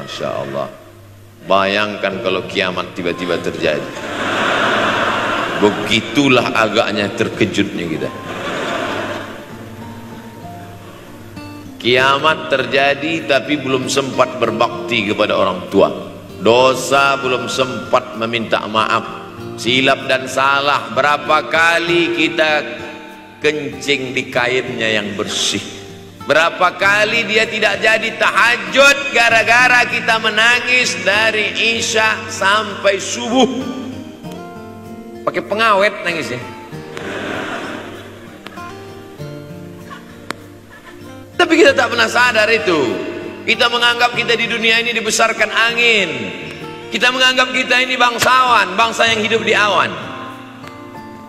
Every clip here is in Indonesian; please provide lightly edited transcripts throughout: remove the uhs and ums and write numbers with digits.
Masya Allah. Bayangkan kalau kiamat tiba-tiba terjadi. Begitulah agaknya terkejutnya kita. Kiamat terjadi tapi belum sempat berbakti kepada orang tua. Dosa belum sempat meminta maaf. Silap dan salah berapa kali kita kencing di kainnya yang bersih. Berapa kali dia tidak jadi tahajud gara-gara kita menangis dari Isya sampai subuh. Pakai pengawet nangisnya. Tapi kita tak pernah sadar itu. Kita menganggap kita di dunia ini dibesarkan angin. Kita menganggap kita ini bangsawan, bangsa yang hidup di awan.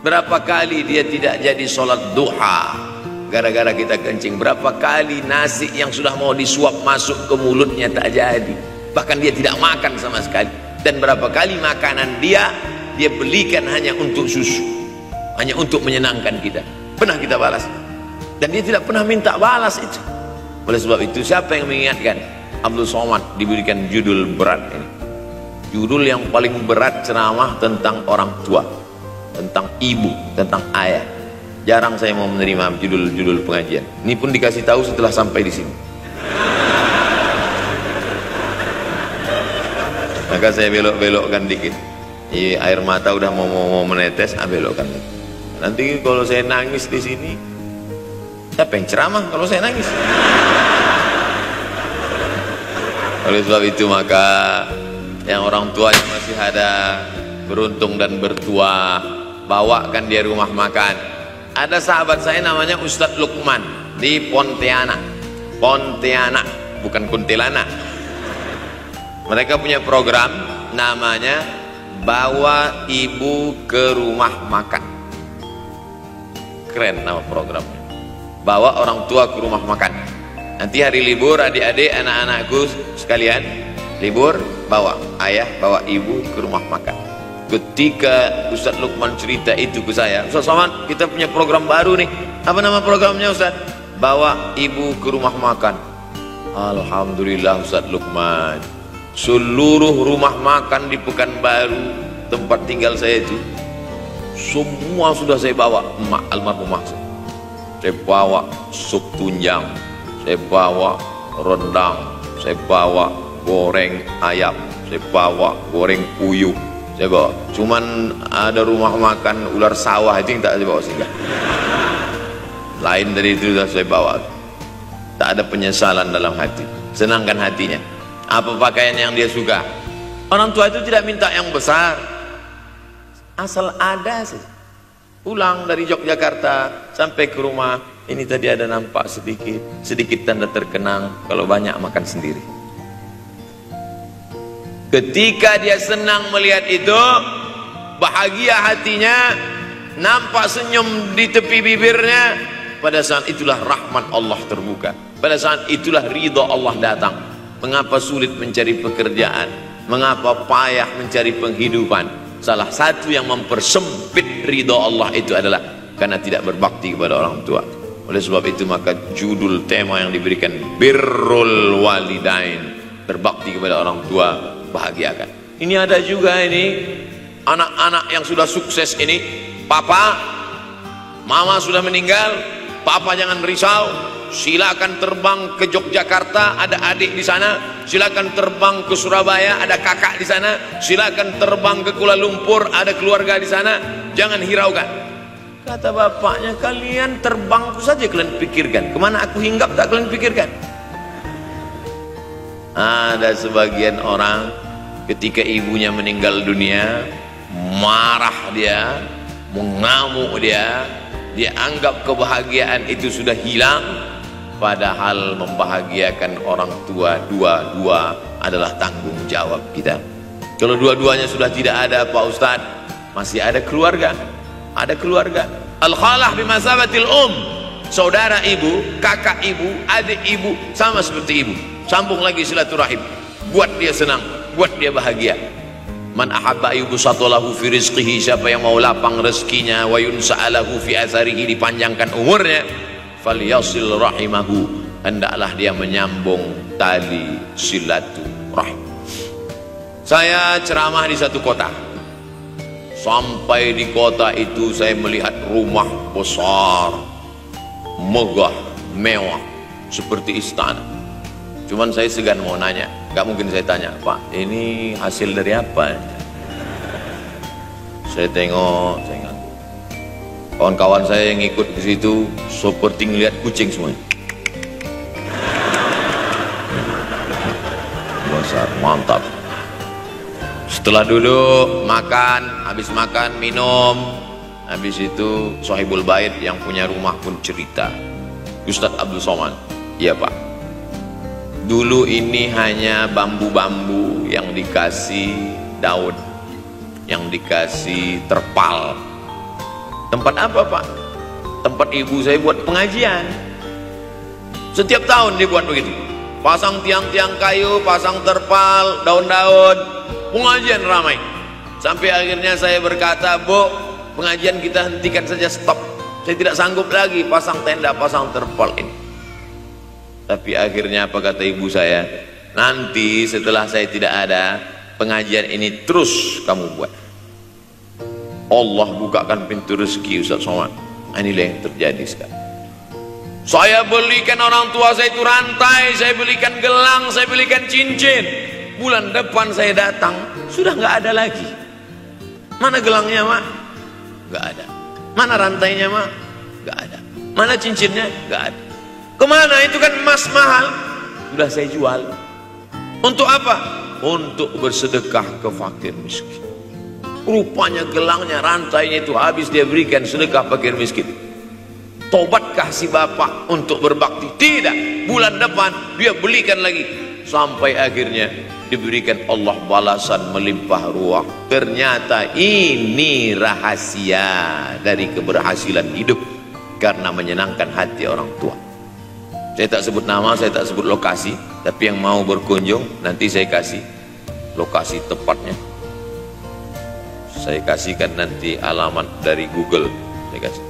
Berapa kali dia tidak jadi sholat duha gara-gara kita kencing. Berapa kali nasi yang sudah mau disuap masuk ke mulutnya tak jadi. Bahkan dia tidak makan sama sekali. Dan berapa kali makanan dia belikan hanya untuk susu, hanya untuk menyenangkan kita. Pernah kita balas. Dan dia tidak pernah minta balas itu. Oleh sebab itu siapa yang mengingatkan? Abdul Somad diberikan judul berat ini. Judul yang paling berat ceramah tentang orang tua, tentang ibu, tentang ayah. Jarang saya mau menerima judul-judul pengajian. Ini pun dikasih tahu setelah sampai di sini. Maka saya belok-belokkan dikit. Air mata udah mau menetes, belokkan. Nanti kalau saya nangis di sini, siapa yang ceramah kalau saya nangis? Oleh sebab itu maka yang orang tuanya masih ada, beruntung dan bertuah, bawakan dia rumah makan. Ada sahabat saya namanya Ustadz Lukman di Pontianak, bukan Kuntilanak. Mereka punya program namanya Bawa Ibu ke Rumah Makan. Keren nama programnya. Bawa orang tua ke rumah makan. Nanti hari libur adik-adik, anak-anakku sekalian libur, bawa ayah, bawa ibu ke rumah makan. Ketika Ustadz Lukman cerita itu ke saya, Ustadz Somad, kita punya program baru nih. Apa nama programnya Ustadz? Bawa ibu ke rumah makan. Alhamdulillah Ustadz Lukman, seluruh rumah makan di Pekanbaru tempat tinggal saya itu semua sudah saya bawa. Almarhumah saya bawa sup tunjang, saya bawa rendang, saya bawa goreng ayam, saya bawa goreng puyuh, saya bawa. Cuman ada rumah makan ular sawah itu yang tak saya bawa singgah. Lain dari itu sudah saya bawa. Tak ada penyesalan dalam hati, senangkan hatinya. Apa pakaian yang dia suka. Orang tua itu tidak minta yang besar, asal ada sih. Pulang dari Yogyakarta sampai ke rumah, ini tadi ada nampak sedikit tanda terkenang. Kalau banyak makan sendiri. Ketika dia senang melihat itu, bahagia hatinya, nampak senyum di tepi bibirnya, pada saat itulah rahmat Allah terbuka. Pada saat itulah ridha Allah datang. Mengapa sulit mencari pekerjaan? Mengapa payah mencari penghidupan? Salah satu yang mempersempit ridha Allah itu adalah karena tidak berbakti kepada orang tua. Oleh sebab itu maka judul tema yang diberikan birrul walidain, berbakti kepada orang tua, bahagiakan. Ini ada juga ini anak-anak yang sudah sukses ini, papa, mama sudah meninggal, papa jangan risau, silakan terbang ke Yogyakarta, ada adik di sana. Silakan terbang ke Surabaya, ada kakak di sana. Silakan terbang ke Kuala Lumpur, ada keluarga di sana. Jangan hiraukan. Kata bapaknya, kalian terbangku saja kalian pikirkan. Kemana aku hinggap tak kalian pikirkan. Ada sebagian orang ketika ibunya meninggal dunia, marah dia, mengamuk dia anggap kebahagiaan itu sudah hilang. Padahal membahagiakan orang tua dua-dua adalah tanggung jawab kita. Kalau dua-duanya sudah tidak ada Pak Ustadz, masih ada keluarga. Ada keluarga. Al-khalah bimasabatil saudara ibu, kakak ibu, adik ibu, sama seperti ibu. Sambung lagi silaturahim. Buat dia senang, buat dia bahagia. Man ahabba yubsatalahu fi rizqihi, siapa yang mau lapang rezekinya, wa yunsa'alahu fi atharihi, dipanjangkan umurnya, falyasil rahimahu, hendaklah dia menyambung tali silaturahim. rahim. Saya ceramah di satu kota. Sampai di kota itu saya melihat rumah besar, megah, mewah, seperti istana. Cuman saya segan mau nanya, gak mungkin saya tanya, Pak, ini hasil dari apa? Saya tengok, saya ngantuk. Kawan-kawan saya yang ikut ke situ seperti ngelihat kucing semuanya. Besar, mantap. Setelah duduk, makan, habis makan, minum, habis itu Sohibul Bait yang punya rumah pun cerita, Ustadz Abdul Somad, iya Pak, dulu ini hanya bambu-bambu yang dikasih daun, yang dikasih terpal. Tempat apa Pak? Tempat ibu saya buat pengajian. Setiap tahun dibuat begitu, pasang tiang-tiang kayu, pasang terpal, daun-daun, pengajian ramai. Sampai akhirnya saya berkata, Bu, pengajian kita hentikan saja, stop. Saya tidak sanggup lagi pasang tenda, pasang terpal ini. Tapi akhirnya apa kata ibu saya? Nanti setelah saya tidak ada, pengajian ini terus kamu buat. Allah bukakan pintu rezeki Ustaz Somad. Inilah yang terjadi sekarang. Saya belikan orang tua saya itu rantai, saya belikan gelang, saya belikan cincin. Bulan depan saya datang, sudah nggak ada lagi. Mana gelangnya, Mak? Nggak ada. Mana rantainya, Mak? Nggak ada. Mana cincinnya? Nggak ada. Kemana? Itu kan emas mahal. Sudah saya jual. Untuk apa? Untuk bersedekah ke fakir miskin. Rupanya gelangnya, rantainya itu habis dia berikan sedekah fakir miskin. Tobatkah si bapak untuk berbakti? Tidak. Bulan depan dia belikan lagi. Sampai akhirnya diberikan Allah balasan melimpah ruah. Ternyata ini rahasia dari keberhasilan hidup, karena menyenangkan hati orang tua. Saya tak sebut nama, saya tak sebut lokasi, tapi yang mau berkunjung nanti saya kasih lokasi tepatnya. Saya kasihkan nanti alamat dari Google, saya kasih,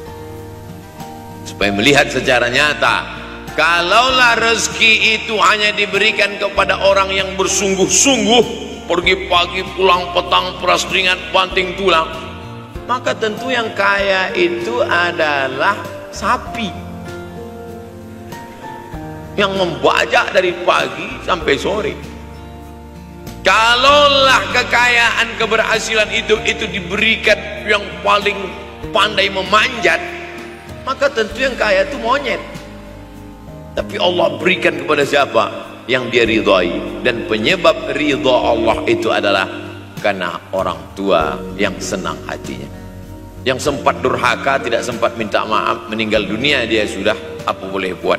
supaya melihat secara nyata. Kalaulah rezeki itu hanya diberikan kepada orang yang bersungguh-sungguh, pergi pagi pulang petang, peras ringan banting tulang, maka tentu yang kaya itu adalah sapi yang membajak dari pagi sampai sore. Kalaulah kekayaan keberhasilan itu diberikan yang paling pandai memanjat, maka tentu yang kaya itu monyet. Tapi Allah berikan kepada siapa? Yang dia ridhai. Dan penyebab ridha Allah itu adalah karena orang tua yang senang hatinya. Yang sempat durhaka, tidak sempat minta maaf, meninggal dunia dia sudah, apa boleh buat?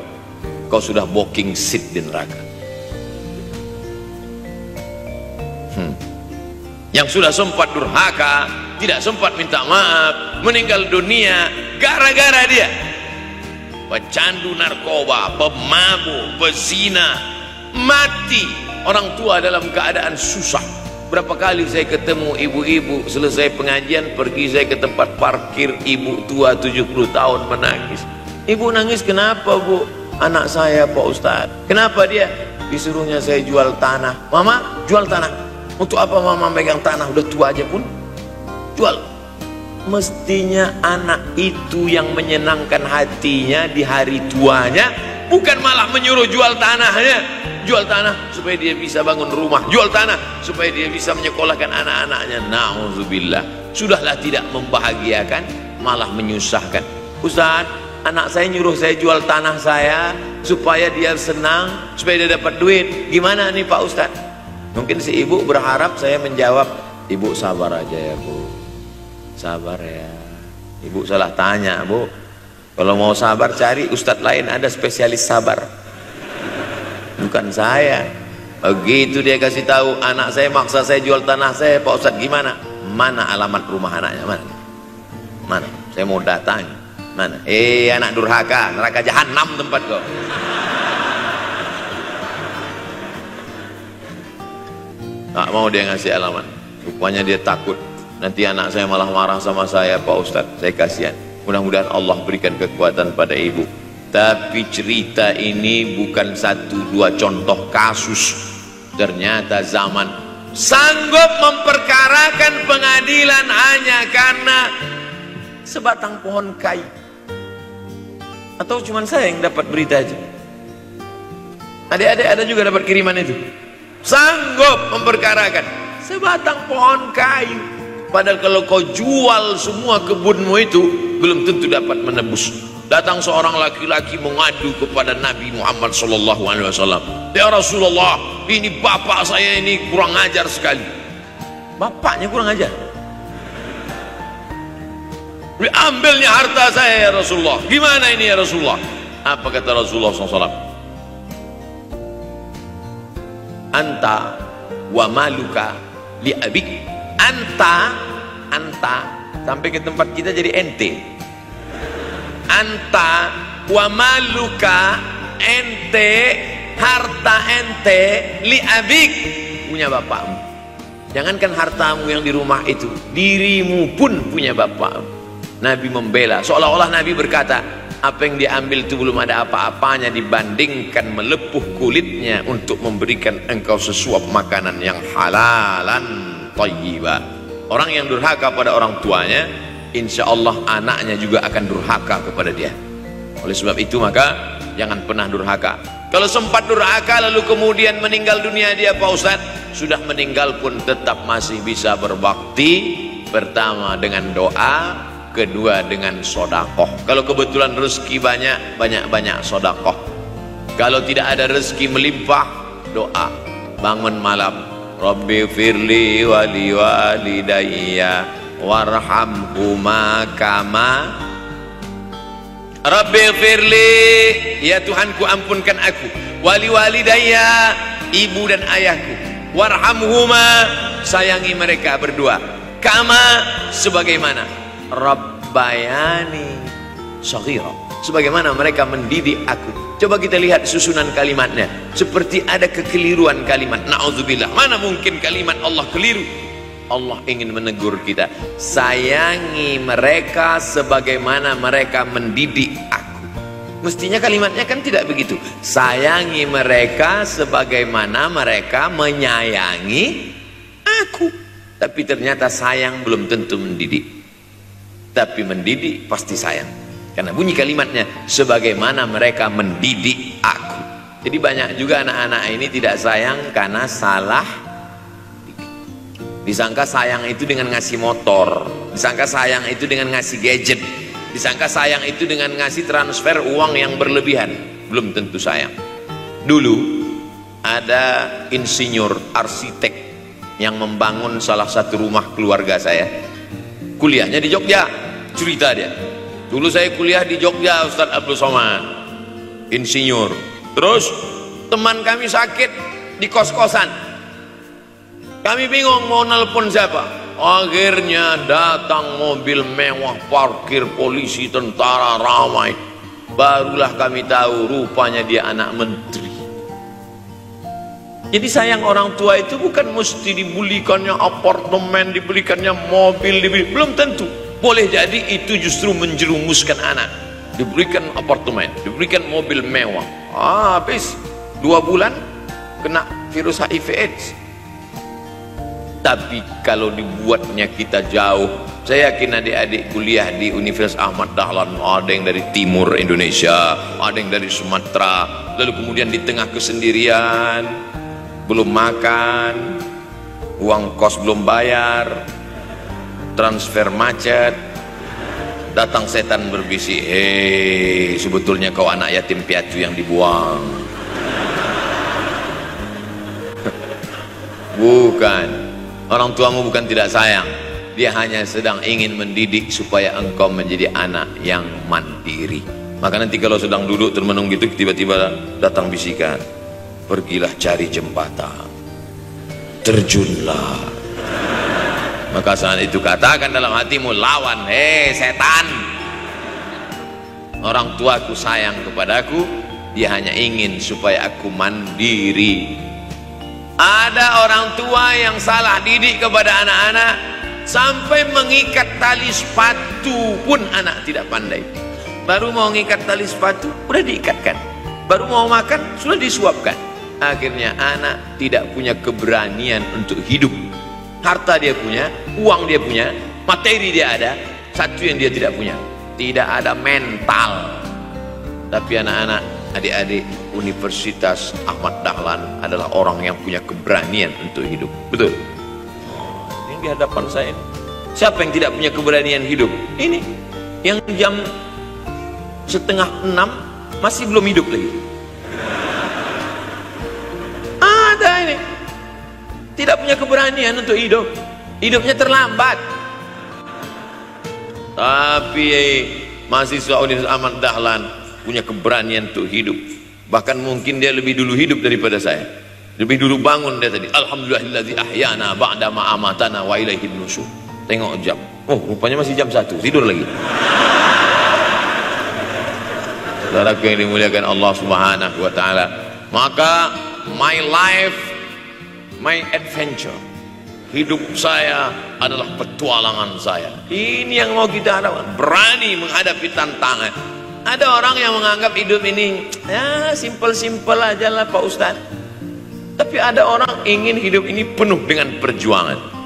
Kau sudah booking seat di neraka. Yang sudah sempat durhaka, tidak sempat minta maaf, meninggal dunia gara-gara dia pecandu narkoba, pemabuk, pezina, mati. Orang tua dalam keadaan susah. Berapa kali saya ketemu ibu-ibu selesai pengajian, pergi saya ke tempat parkir, ibu tua 70 tahun menangis. Ibu nangis kenapa, Bu? Anak saya Pak Ustadz. Kenapa dia? Disuruhnya saya jual tanah. Mama jual tanah. Untuk apa mama megang tanah, udah tua aja pun jual. Mestinya anak itu yang menyenangkan hatinya di hari tuanya, bukan malah menyuruh jual tanahnya. Jual tanah supaya dia bisa bangun rumah, jual tanah supaya dia bisa menyekolahkan anak-anaknya. Na'udzubillah. Sudahlah tidak membahagiakan, malah menyusahkan. Ustaz, anak saya nyuruh saya jual tanah saya supaya dia senang, supaya dia dapat duit. Gimana nih Pak Ustaz? Mungkin si ibu berharap saya menjawab, ibu sabar aja ya Bu, sabar ya. Ibu salah tanya, Bu. Kalau mau sabar cari ustadz lain, ada spesialis sabar, bukan saya. Begitu dia kasih tahu, anak saya maksa saya jual tanah saya, Pak Ustadz gimana? Mana alamat rumah anaknya? Mana? Saya mau datang. Mana? Anak durhaka, neraka jahanam tempat kau. Tak mau dia ngasih alamat. Rupanya dia takut nanti anak saya malah marah sama saya, Pak Ustadz. Saya kasihan. Mudah-mudahan Allah berikan kekuatan pada ibu. Tapi cerita ini bukan 1-2 contoh kasus. Ternyata zaman sanggup memperkarakan pengadilan hanya karena sebatang pohon kayu. Atau cuma saya yang dapat berita aja? Adik-adik ada juga dapat kiriman itu? Sanggup memperkarakan sebatang pohon kayu. Padahal kalau kau jual semua kebunmu itu, belum tentu dapat menebus. Datang seorang laki-laki mengadu kepada Nabi Muhammad SAW. Ya Rasulullah, ini bapak saya ini kurang ajar sekali. Bapaknya kurang ajar? Ambilnya harta saya ya Rasulullah. Gimana ini ya Rasulullah? Apa kata Rasulullah SAW? Anta wa maluka li abik. Anta sampai ke tempat kita jadi ente. Anta wa maluka, ente, harta ente, li abik, punya bapakmu. Jangankan hartamu yang di rumah itu, dirimu pun punya bapakmu. Nabi membela, seolah-olah Nabi berkata, apa yang diambil itu belum ada apa-apanya dibandingkan melepuh kulitnya untuk memberikan engkau sesuap makanan yang halalan thayyibah. Orang yang durhaka pada orang tuanya, insya Allah anaknya juga akan durhaka kepada dia. Oleh sebab itu maka jangan pernah durhaka. Kalau sempat durhaka lalu kemudian meninggal dunia dia Pak Ustadz, sudah meninggal pun tetap masih bisa berbakti. Pertama dengan doa, kedua dengan sodakoh. Kalau kebetulan rezeki banyak sodakoh. Kalau tidak ada rezeki melimpah, doa bangun malam, Rabbi firli wali walidayya warhamhuma kama Rabbi firli, ya Tuhanku ampunkan aku, wali walidayya, ibu dan ayahku, warhamhuma, sayangi mereka berdua, kama, sebagaimana Rabbayani shaghira, sebagaimana mereka mendidik aku. Coba kita lihat susunan kalimatnya, seperti ada kekeliruan kalimat. Na'udzubillah, mana mungkin kalimat Allah keliru? Allah ingin menegur kita, sayangi mereka sebagaimana mereka mendidik aku. Mestinya kalimatnya kan tidak begitu, sayangi mereka sebagaimana mereka menyayangi aku. Tapi ternyata sayang belum tentu mendidik, tapi mendidik pasti sayang. Karena bunyi kalimatnya, sebagaimana mereka mendidik aku. Jadi banyak juga anak-anak ini tidak sayang karena salah. Disangka sayang itu dengan ngasih motor, disangka sayang itu dengan ngasih gadget, disangka sayang itu dengan ngasih transfer uang yang berlebihan. Belum tentu sayang. Dulu ada insinyur arsitek yang membangun salah satu rumah keluarga saya. Kuliahnya di Jogja, cerita dia. Dulu saya kuliah di Jogja, Ustadz Abdul Somad, insinyur. Terus teman kami sakit di kos-kosan. Kami bingung mau nelpon siapa. Akhirnya datang mobil mewah, parkir polisi, tentara, ramai. Barulah kami tahu rupanya dia anak menteri. Jadi sayang orang tua itu bukan mesti dibelikannya apartemen, dibelikannya mobil, belum tentu. Boleh jadi itu justru menjerumuskan anak. Diberikan apartemen, diberikan mobil mewah, habis 2 bulan kena virus HIV AIDS. Tapi kalau dibuatnya kita jauh, saya yakin adik-adik kuliah di Universitas Ahmad Dahlan, ada yang dari timur Indonesia, ada yang dari Sumatera, lalu kemudian di tengah kesendirian, belum makan, uang kos belum bayar, transfer macet, datang setan berbisik, hei, sebetulnya kau anak yatim piatu yang dibuang. Bukan, orang tuamu bukan tidak sayang, dia hanya sedang ingin mendidik supaya engkau menjadi anak yang mandiri. Maka nanti kalau sedang duduk termenung gitu, tiba-tiba datang bisikan, pergilah cari jembatan, terjunlah. Maka saat itu katakan dalam hatimu, lawan, hei setan. Orang tuaku sayang kepadaku, dia hanya ingin supaya aku mandiri. Ada orang tua yang salah didik kepada anak-anak, sampai mengikat tali sepatu pun anak tidak pandai. Baru mau mengikat tali sepatu, udah diikatkan. Baru mau makan, sudah disuapkan. akhirnya anak tidak punya keberanian untuk hidup. Harta dia punya, uang dia punya, materi dia ada, satu yang dia tidak punya, tidak ada mental. Tapi anak-anak, adik-adik Universitas Ahmad Dahlan adalah orang yang punya keberanian untuk hidup. Betul? Ini di hadapan saya. Siapa yang tidak punya keberanian hidup? Ini yang jam 5:30 masih belum hidup lagi. Ada ini tidak punya keberanian untuk hidup, hidupnya terlambat. Tapi mahasiswa Universitas Ahmad Dahlan punya keberanian untuk hidup. Bahkan mungkin dia lebih dulu hidup daripada saya. Lebih dulu bangun dia tadi. Alhamdulillahillazi ahyana ba'da ma amatana wa ilaihin nusyur. Tengok jam. Oh, rupanya masih jam 1. Tidur lagi. Saudaraku yang dimuliakan Allah Subhanahu wa taala. Maka my life, my adventure, hidup saya adalah petualangan saya. Ini yang mau kita harapkan, berani menghadapi tantangan. Ada orang yang menganggap hidup ini ya simpel-simpel aja lah Pak Ustadz. Tapi ada orang ingin hidup ini penuh dengan perjuangan.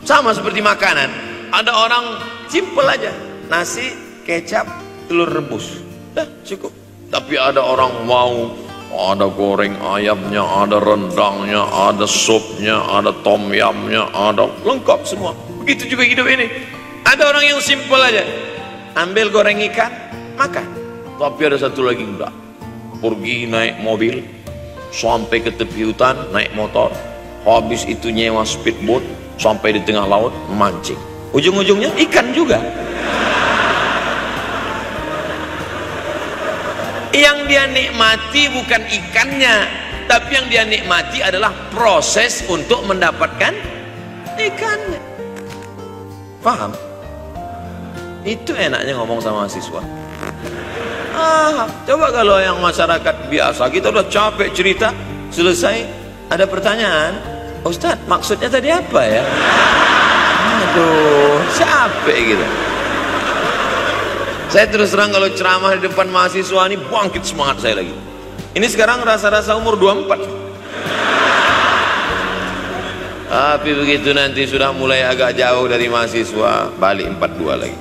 Sama seperti makanan, ada orang simpel aja, nasi, kecap, telur rebus, dah cukup. Tapi ada orang mau ada goreng ayamnya, ada rendangnya, ada supnya, ada tom yamnya, ada lengkap semua. Begitu juga hidup ini. Ada orang yang simpel aja, ambil goreng ikan, makan. Tapi ada satu lagi enggak, pergi naik mobil sampai ke tepi hutan, naik motor, habis itu nyewa speedboat sampai di tengah laut memancing. Ujung-ujungnya ikan juga. Yang dia nikmati bukan ikannya, tapi yang dia nikmati adalah proses untuk mendapatkan ikannya. Paham? Itu enaknya ngomong sama mahasiswa. Coba kalau yang masyarakat biasa, kita udah capek cerita, selesai ada pertanyaan, Ustadz maksudnya tadi apa ya? Aduh, capek gitu. Saya terus terang kalau ceramah di depan mahasiswa ini bangkit semangat saya lagi. Ini sekarang rasa-rasa umur 24. Tapi begitu nanti sudah mulai agak jauh dari mahasiswa, balik 42 lagi.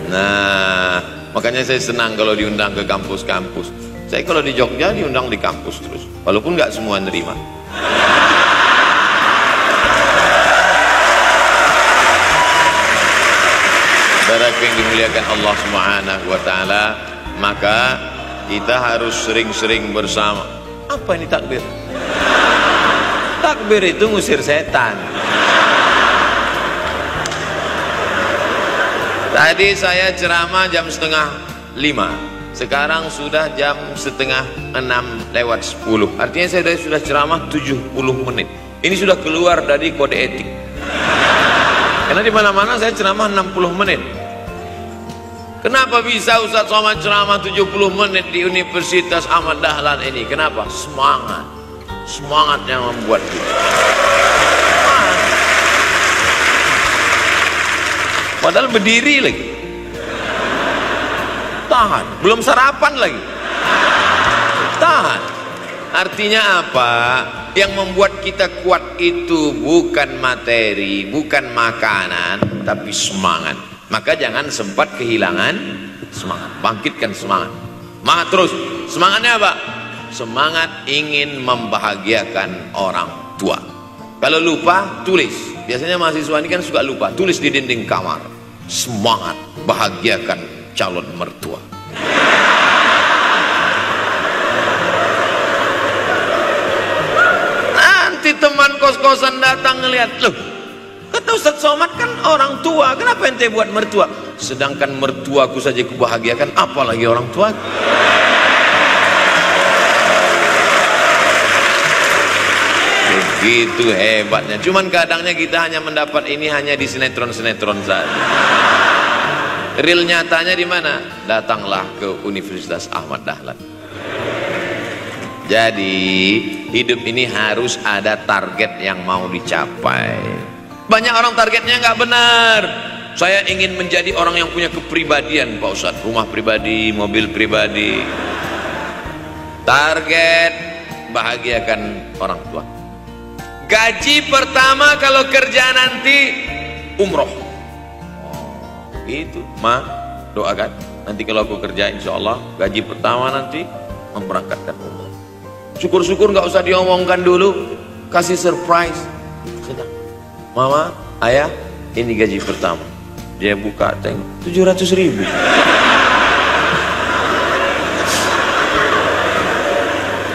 Nah, makanya saya senang kalau diundang ke kampus-kampus. Saya kalau di Jogja diundang di kampus terus, walaupun nggak semua nerima. Saudaraku yang dimuliakan Allah Subhanahu wa taala, maka kita harus sering-sering bersama. Apa ini takbir? Takbir itu ngusir setan. Tadi saya ceramah jam 4:30, sekarang sudah jam 5:30 Artinya saya sudah ceramah 70 menit. Ini sudah keluar dari kode etik. Karena di mana-mana saya ceramah 60 menit. Kenapa bisa Ustadz Somad ceramah 70 menit di Universitas Ahmad Dahlan ini? Kenapa? Semangat. Semangat yang membuat kita. Padahal berdiri lagi. Tahan. Belum sarapan lagi. Tahan. Artinya apa? Yang membuat kita kuat itu bukan materi, bukan makanan, tapi semangat. Maka jangan sempat kehilangan semangat. Bangkitkan semangat. Semangat terus. Semangatnya apa? Semangat ingin membahagiakan orang tua. Kalau lupa, tulis. Biasanya mahasiswa ini kan suka lupa. Tulis di dinding kamar. Semangat bahagiakan calon mertua. Teman kos-kosan datang ngelihat, loh kata Ustadz Somad kan orang tua, kenapa ente buat mertua? Sedangkan mertuaku saja kubahagiakan, apalagi orang tua. Begitu hebatnya. Cuman kadangnya kita hanya mendapat ini hanya di sinetron-sinetron saja. Real nyatanya di mana? Datanglah ke Universitas Ahmad Dahlan. Jadi hidup ini harus ada target yang mau dicapai. Banyak orang targetnya nggak benar. Saya ingin menjadi orang yang punya kepribadian Pak Ustadz, rumah pribadi, mobil pribadi. Target bahagiakan orang tua. Gaji pertama kalau kerja nanti umroh. Itu ma, doakan nanti kalau aku kerja insya Allah gaji pertama nanti memberangkatkan umroh. Syukur-syukur nggak usah diomongkan dulu, kasih surprise. Sedang, mama, ayah, ini gaji pertama. Dia buka tengok 700.000.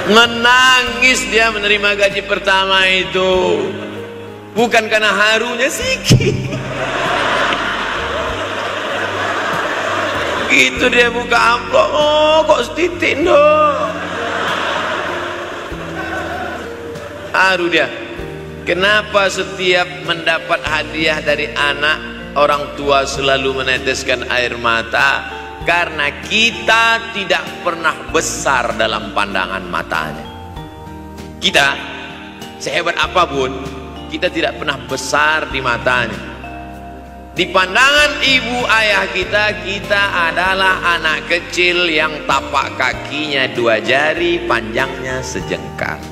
Menangis dia menerima gaji pertama itu, bukan karena harunya sikit. Gitu dia buka amplop, oh kok setitik dong. Haru dia. Kenapa setiap mendapat hadiah dari anak, orang tua selalu meneteskan air mata? Karena kita tidak pernah besar dalam pandangan matanya. Kita sehebat apapun, kita tidak pernah besar di matanya. Di pandangan ibu ayah kita, kita adalah anak kecil yang tapak kakinya 2 jari, panjangnya sejengkal.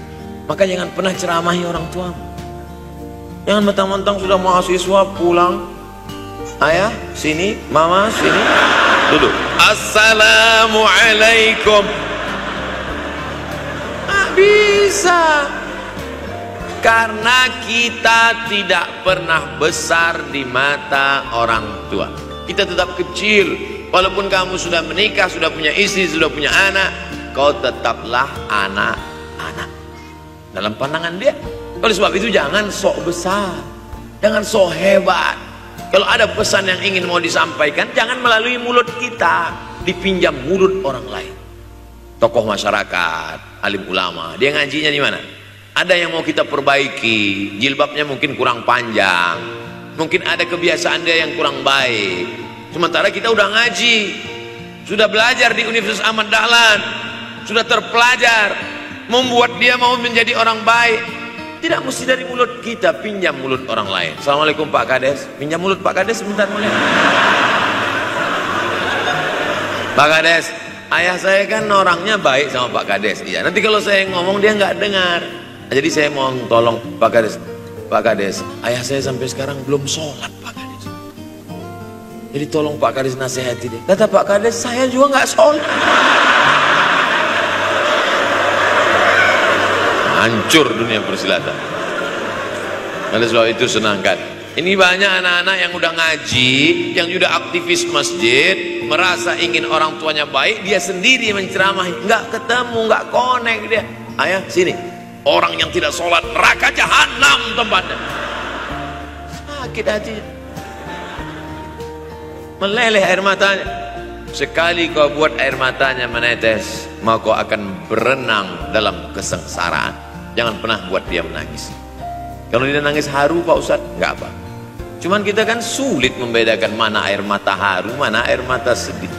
Maka jangan pernah ceramahi orang tua. Jangan mentang-mentang sudah mahasiswa pulang, ayah sini, mama sini, duduk. Assalamualaikum. Bisa. Karena kita tidak pernah besar di mata orang tua. Kita tetap kecil. Walaupun kamu sudah menikah, sudah punya istri, sudah punya anak, kau tetaplah anak-anak dalam pandangan dia. Oleh sebab itu jangan sok besar, jangan sok hebat. Kalau ada pesan yang ingin mau disampaikan, jangan melalui mulut kita, dipinjam mulut orang lain. Tokoh masyarakat, alim ulama, dia ngajinya di mana? Ada yang mau kita perbaiki, jilbabnya mungkin kurang panjang, mungkin ada kebiasaan dia yang kurang baik. Sementara kita udah ngaji, sudah belajar di Universitas Ahmad Dahlan, sudah terpelajar, membuat dia mau menjadi orang baik. Tidak mesti dari mulut kita, pinjam mulut orang lain. Assalamualaikum Pak Kades, pinjam mulut Pak Kades sebentar boleh? Pak Kades, ayah saya kan orangnya baik sama Pak Kades. Iya, nanti kalau saya ngomong dia nggak dengar. Jadi saya mau tolong Pak Kades. Pak Kades, ayah saya sampai sekarang belum sholat Pak Kades. Jadi tolong Pak Kades nasihati dia. Kata Pak Kades, saya juga nggak sholat. Hancur dunia persilatan. Oleh sebab itu senangkan. Ini banyak anak-anak yang udah ngaji, yang sudah aktivis masjid, merasa ingin orang tuanya baik, dia sendiri menceramahi, nggak ketemu, nggak connect dia. Ayah sini, orang yang tidak sholat neraka jahanam tempatnya. Sakit hati, meleleh air matanya. Sekali kau buat air matanya menetes, maka kau akan berenang dalam kesengsaraan. Jangan pernah buat dia menangis. Kalau dia nangis haru Pak Ustadz, nggak apa. Cuman kita kan sulit membedakan mana air mata haru, mana air mata sedih.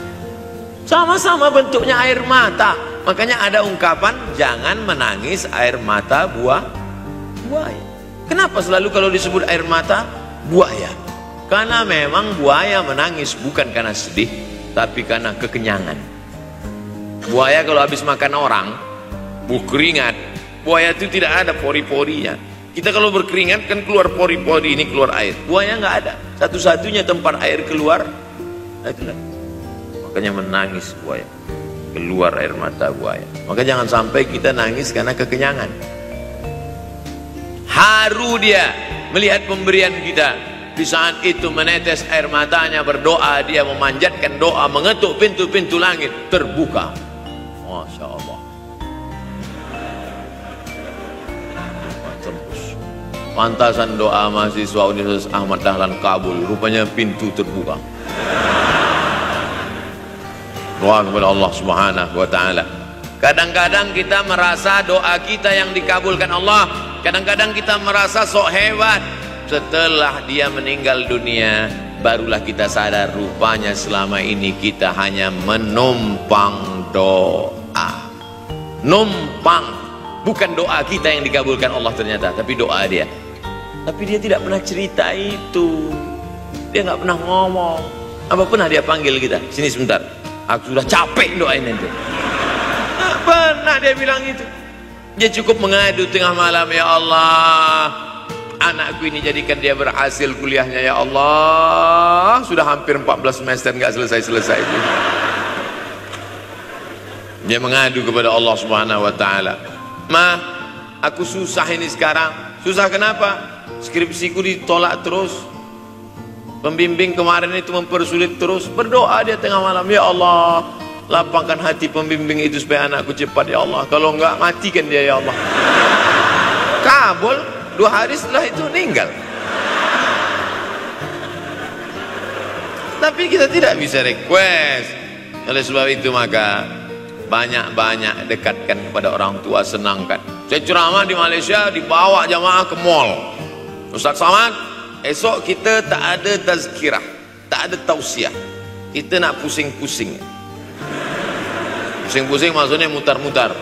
Sama-sama bentuknya air mata. Makanya ada ungkapan, jangan menangis air mata buaya. Kenapa selalu kalau disebut air mata buaya? Karena memang buaya menangis bukan karena sedih, tapi karena kekenyangan. Buaya kalau habis makan orang, keringat, buaya itu tidak ada pori-porinya. Kita kalau berkeringat kan keluar pori-pori, ini keluar air. Buaya nggak ada. Satu-satunya tempat air keluar, itulah. Makanya menangis buaya, keluar air mata buaya. Maka jangan sampai kita nangis karena kekenyangan. Haru dia melihat pemberian kita. Di saat itu menetes air matanya, berdoa, dia memanjatkan doa, mengetuk pintu-pintu langit, terbuka. Masya Allah. Pantasan doa mahasiswa Universitas Ahmad Dahlan kabul, rupanya pintu terbuka. Doa kepada Allah Subhanahu wa Ta'ala. Kadang-kadang kita merasa doa kita yang dikabulkan Allah, kadang-kadang kita merasa sok hebat. Setelah dia meninggal dunia, barulah kita sadar rupanya selama ini kita hanya menumpang doa. Numpang, bukan doa kita yang dikabulkan Allah ternyata, tapi doa dia. Tapi dia tidak pernah cerita itu, dia nggak pernah ngomong. Apa pernah dia panggil kita, sini sebentar, aku sudah capek doain itu. Nggak pernah dia bilang itu. Dia cukup mengadu tengah malam, ya Allah, anakku ini jadikan dia berhasil kuliahnya, ya Allah. Sudah hampir 14 semester nggak selesai-selesai itu. Dia mengadu kepada Allah Subhanahu wa taala. Ma, aku susah ini sekarang. Susah kenapa? Skripsiku ditolak terus. Pembimbing kemarin itu mempersulit terus. Berdoa dia tengah malam, ya Allah, lapangkan hati pembimbing itu supaya anakku cepat, ya Allah. Kalau enggak, matikan dia, ya Allah. Kabul, 2 hari setelah itu meninggal. Tapi kita tidak bisa request. Oleh sebab itu maka banyak-banyak dekatkan kepada orang tua, senangkan. Saya ceramah di Malaysia, dibawa jamaah ke mall. Ustaz Samad, esok kita tak ada tazkirah, tak ada tausiah. Kita nak pusing-pusing. Pusing-pusing maksudnya mutar-mutar.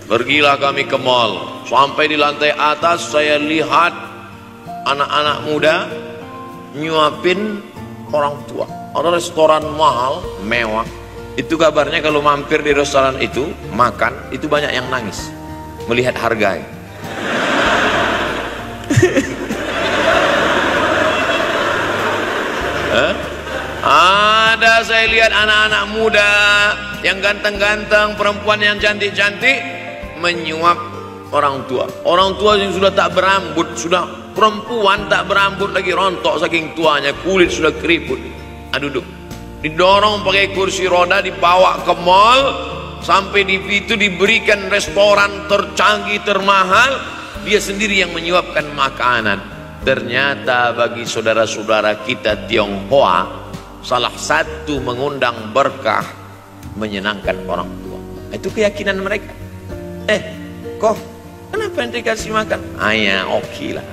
Pergilah kami ke mall. Sampai di lantai atas saya lihat anak-anak muda nyuapin orang tua. Ada restoran mahal, mewah. Itu kabarnya kalau mampir di restoran itu, makan, itu banyak yang nangis melihat harganya. Ada saya lihat anak-anak muda yang ganteng-ganteng, perempuan yang cantik-cantik menyuap orang tua. Orang tua yang sudah tak berambut, sudah perempuan tak berambut lagi, rontok saking tuanya, kulit sudah keriput. Duduk, didorong pakai kursi roda, dibawa ke mall, sampai di situ diberikan restoran tercanggih, termahal. Dia sendiri yang menyuapkan makanan. Ternyata bagi saudara-saudara kita Tionghoa, salah satu mengundang berkah menyenangkan orang tua. Itu keyakinan mereka. Kok kenapa yang dikasih makan? Ya oke lah.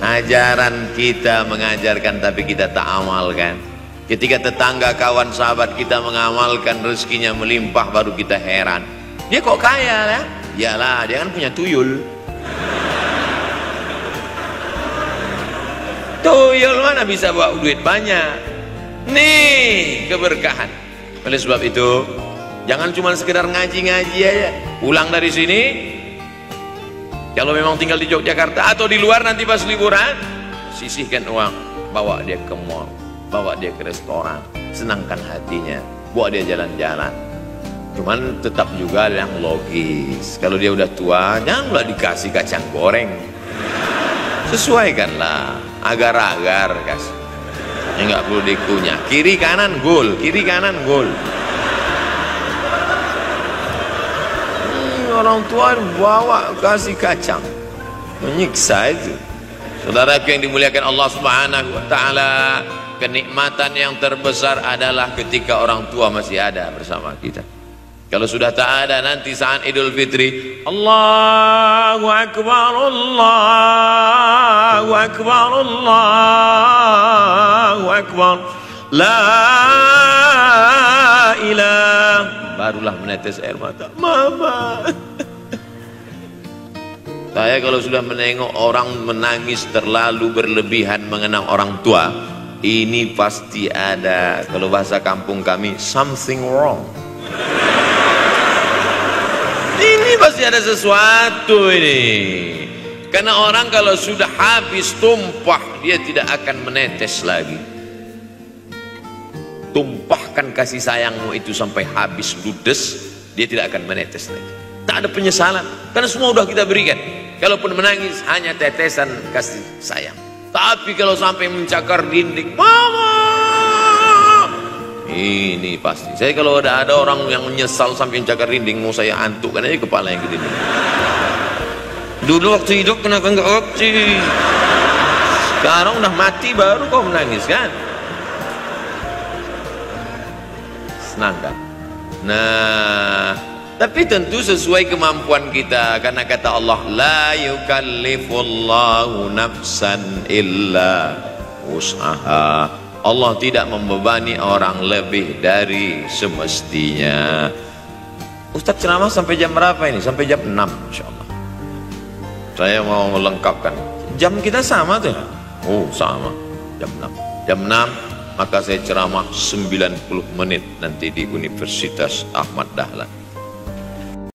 Ajaran kita mengajarkan tapi kita tak amalkan. Ketika tetangga, kawan, sahabat kita mengamalkan, rezekinya melimpah, baru kita heran. Dia kok kaya ya? Iyalah, dia kan punya tuyul. Tuyul mana bisa bawa duit banyak? Nih keberkahan. Oleh sebab itu, jangan cuma sekedar ngaji-ngaji aja. Pulang dari sini, kalau memang tinggal di Yogyakarta atau di luar nanti pas liburan, sisihkan uang, bawa dia ke mall, bawa dia ke restoran, senangkan hatinya, bawa dia jalan-jalan. Cuman tetap juga yang logis. Kalau dia udah tua, janganlah dikasih kacang goreng. Sesuaikanlah, agar-agar kasih. Ya nggak perlu dikunyah. Kiri kanan gol, kiri kanan gol. Orang tua bawa kasih kacang, menyiksa itu. Saudaraku yang dimuliakan Allah Subhanahu wa taala, kenikmatan yang terbesar adalah ketika orang tua masih ada bersama kita. Kalau sudah tak ada, nanti saat Idul Fitri, Allahu Akbar, Allahu Akbar, Allahu Akbar, la ilah, barulah menetes air mata. Mama. Saya kalau sudah menengok orang menangis terlalu berlebihan mengenang orang tua, ini pasti ada, kalau bahasa kampung kami, something wrong. Ini pasti ada sesuatu ini. Karena orang kalau sudah habis tumpah, dia tidak akan menetes lagi. Tumpahkan kasih sayangmu itu sampai habis ludes, dia tidak akan menetes lagi. Tak ada penyesalan, karena semua sudah kita berikan. Kalaupun menangis, hanya tetesan kasih sayang. Tapi kalau sampai mencakar dinding, mama, ini pasti. Saya kalau ada orang yang menyesal sampai mencakar dinding, mau saya antukkan aja kepala yang ke dinding. Dulu waktu hidup kenapa enggak opsi? Sekarang udah mati baru kau menangis kan? Senang kan? Nah, tapi tentu sesuai kemampuan kita, karena kata Allah, la yukallifullahu nafsan illa wus'aha. Allah tidak membebani orang lebih dari semestinya. Ustaz ceramah sampai jam berapa ini? Sampai jam 6 insyaallah. Saya mau melengkapkan. Jam kita sama tuh. Oh sama, jam 6. Jam 6 maka saya ceramah 90 menit nanti di Universitas Ahmad Dahlan.